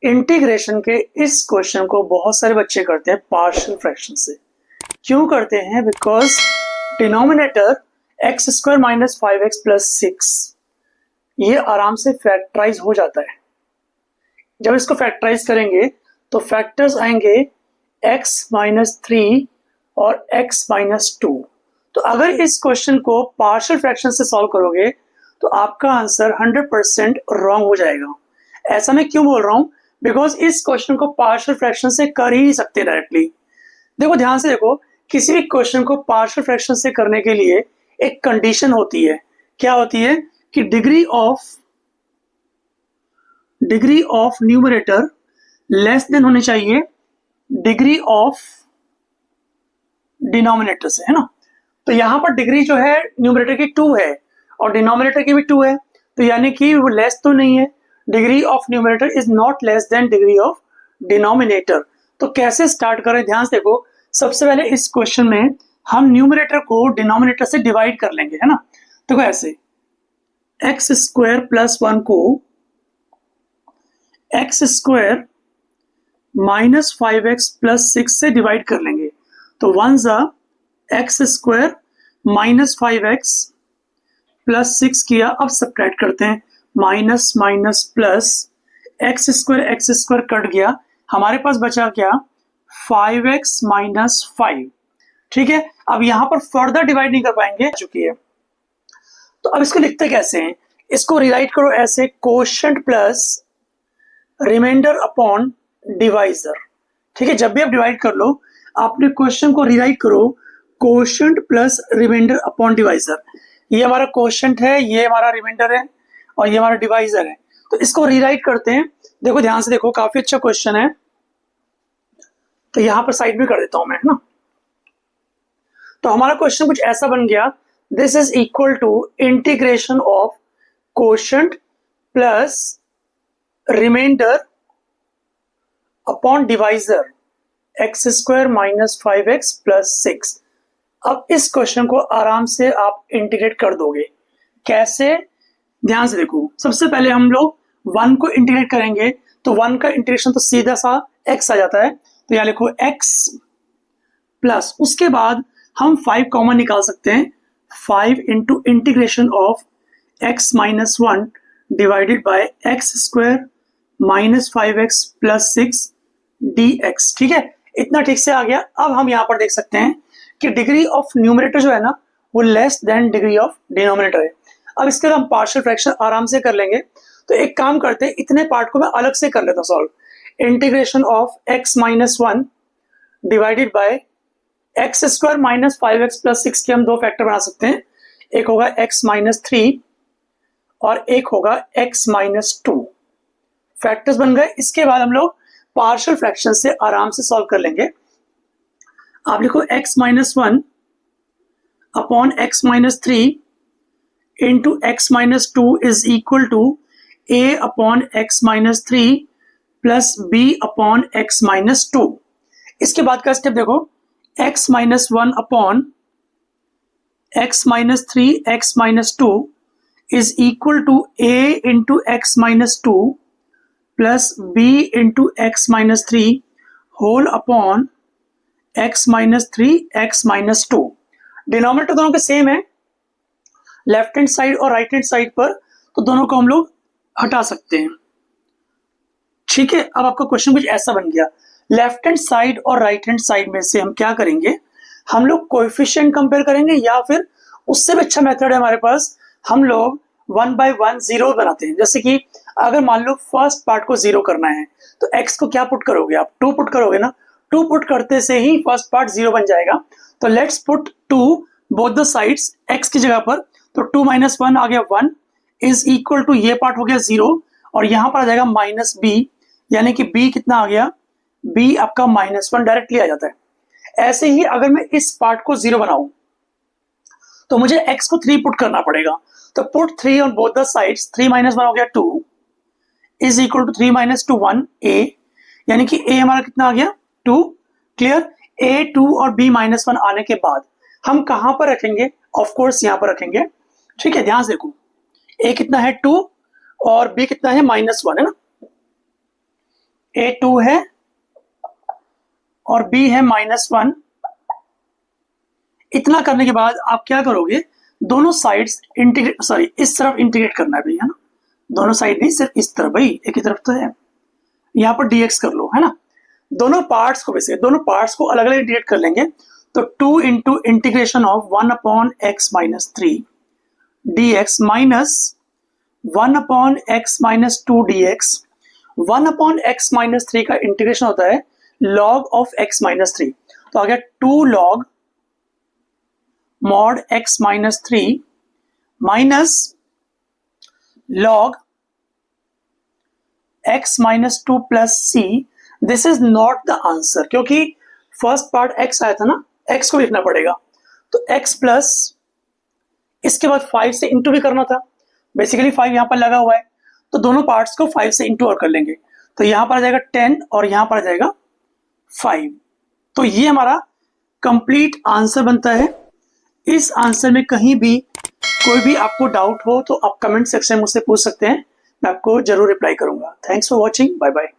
Integration के इस question को बहुत सारे बच्चे करते हैं पार्शियल फ्रैक्शन से। क्यों करते हैं? Because denominator x square minus 5x plus 6 ये आराम से फैक्टराइज हो जाता है। जब इसको फैक्टराइज करेंगे तो फैक्टर्स आएंगे x माइनस 3 और x माइनस 2। तो अगर इस क्वेश्चन को पार्शियल फ्रैक्शन से सॉल्व करोगे तो आपका आंसर 100% रॉन्ग हो जाएगा। ऐसा मैं क्यों बोल रहा हूं? बिकॉज इस क्वेश्चन को पार्शियल फ्रैक्शन से कर ही नहीं सकते डायरेक्टली। देखो ध्यान से देखो, किसी भी क्वेश्चन को पार्शियल फ्रैक्शन से करने के लिए एक कंडीशन होती है। क्या होती है? कि degree of numerator less than होनी चाहिए डिग्री ऑफ डिनोमिनेटर से, है ना। तो यहां पर डिग्री जो है न्यूमरेटर की 2 है और डिनोमिनेटर की भी 2 है, तो यानी कि वो लेस तो नहीं है। Degree of numerator is not less than degree of denominator. तो कैसे स्टार्ट करें? ध्यान से देखो, सबसे पहले इस क्वेश्चन में हम न्यूमरेटर को डिनोमिनेटर से डिवाइड कर लेंगे, है ना। देखो ऐसे एक्स स्क्वायर प्लस 1 को x square minus 5x plus 6 से डिवाइड कर लेंगे। तो 1 जा x square minus 5x plus 6 किया। अब सब्ट्रैक्ट करते हैं, minus minus plus x square cut गया, हमारे पास बचा क्या? 5x minus 5। ठीक है, अब यहां पर फर्दर डिवाइड नहीं कर पाएंगे, चुकी है। तो अब इसको लिखते कैसे हैं? इसको रिराइट करो ऐसे, quotient plus remainder upon divisor. ठीक है, जब भी आप डिवाइड कर लो आपने क्वेश्चन को रिराइट करो quotient plus remainder upon divisor. ये हमारा कोशेंट है, ये हमारा रिमाइंडर है और ये हमारा डिवाइजर है। तो इसको रिराइट करते हैं। देखो ध्यान से देखो, काफी अच्छा क्वेश्चन है, तो यहां पर साइड में कर देता हूं मैं, है ना। तो हमारा क्वेश्चन कुछ ऐसा बन गया, this is equal to integration of quotient plus remainder upon divisor x square minus 5x plus 6। अब इस क्वेश्चन को आराम से आप इंटीग्रेट कर दोगे। कैसे? ध्यान से देखो, सबसे पहले हम लोग 1 को इंटीग्रेट करेंगे तो 1 का इंटीग्रेशन तो सीधा सा x आ जाता है, तो यहां लिखो x प्लस, उसके बाद हम 5 कॉमन निकाल सकते हैं, 5 into integration of x minus 1 divided by x square minus 5x plus 6 dx। ठीक है, इतना ठीक से आ गया। अब हम यहां पर देख सकते हैं कि डिग्री ऑफ न्यूमरेटर जो है ना वो less than degree of denominator है। अब इसके लिए हम पार्शियल फ्रैक्शन आराम से कर लेंगे। तो एक काम करते हैं, इतने पार्ट को मैं अलग से कर लेता हूं solve. Integration of x minus 1 divided by x square minus 5x plus 6 के हम दो फैक्टर बना सकते हैं, एक होगा x माइनस 3 और एक होगा x माइनस 2। फैक्टर्स बन गए। इसके बाद हम लोग पार्शियल फ्रैक्शन से आराम से सॉल्व कर लेंगे। आप लिखो x minus 1 upon x minus 3 into x minus 2 is equal to a upon x minus 3 plus b upon x minus 2। इसके बाद का स्टेप देखो, x minus 1 upon x minus 3 x minus 2 is equal to a into x minus 2 plus b into x minus 3 whole upon x minus 3 x minus 2। Denominator दोनों के same है, left hand side और right hand side पर, तो दोनों को हम लोग हटा सकते हैं। ठीक है, अब आपका क्वेश्चन कुछ ऐसा बन गया। लेफ्ट हैंड साइड और राइट हैंड साइड में से हम क्या करेंगे? हम लोग कोएफिशिएंट कंपेयर करेंगे, या फिर उससे भी अच्छा मेथड है हमारे पास, हम लोग 1 by 1 जीरो बनाते हैं। जैसे कि अगर मान लो फर्स्ट पार्ट को जीरो करना है तो x को क्या पुट करोगे? आप 2 पुट करोगे ना। 2 पुट करते से ही फर्स्ट पार्ट जीरो बन जाएगा। तो let's put 2 both the sides x की जगह पर। तो 2 माइनस 1 आ गया 1 इज इक्वल टू, ये पार्ट हो गया 0 और यहां पर आ जाएगा माइनस b, यानी कि b कितना आ गया? b आपका माइनस 1 डायरेक्टली आ जाता है। ऐसे ही अगर मैं इस पार्ट को 0 बनाऊं तो मुझे x को 3 पुट करना पड़ेगा। तो put 3 on both the sides, 3 minus 1 हो गया 2 is equal to 3 minus 2 1 a, यानी कि a हमारा कितना आ गया? 2। क्लियर? a 2 और b माइनस 1 आने के बाद हम कहां पर रखेंगे? ऑफ कोर्स यहां पर रखेंगे। ठीक है, ध्यान से देखो, a कितना है 2 और b कितना है -1, है ना। A2 है और B है -1। इतना करने के बाद आप क्या करोगे, दोनों साइड्स इंटीग्रेट, सॉरी इस तरफ इंटीग्रेट करना है भाई, है ना, दोनों साइड नहीं सिर्फ इस तरफ, भाई एक ही तरफ तो है। यहाँ पर dx कर लो, है ना, दोनों पार्ट्स को वैसे दोनों पार्ट्स को अलग अलग इंटीग्रेट कर लेंगे। तो 2 into integration of 1/x-3 dx minus 1/x-2 dx। 1/x-3 का इंटीग्रेशन होता है log ऑफ x-3, तो आ गया 2 log mod x-3 minus log x-2 plus c। This is not the answer, क्योंकि फर्स्ट पार्ट x आया था ना, x को लिखना पड़ेगा, तो x प्लस इसके बाद 5 से इंटू भी करना था, बेसिकली 5 यहां पर लगा हुआ है, तो दोनों पार्ट्स को 5 से इंटू और कर लेंगे, तो यहां पर आ जाएगा 10 और यहां पर आ जाएगा 5। तो ये हमारा कंप्लीट आंसर बनता है। इस आंसर में कहीं भी कोई भी आपको डाउट हो तो आप कमेंट सेक्शन में मुझसे पूछ सकते हैं, मैं आपको जरूर रिप्लाई करूंगा। Thanks for watching, bye bye.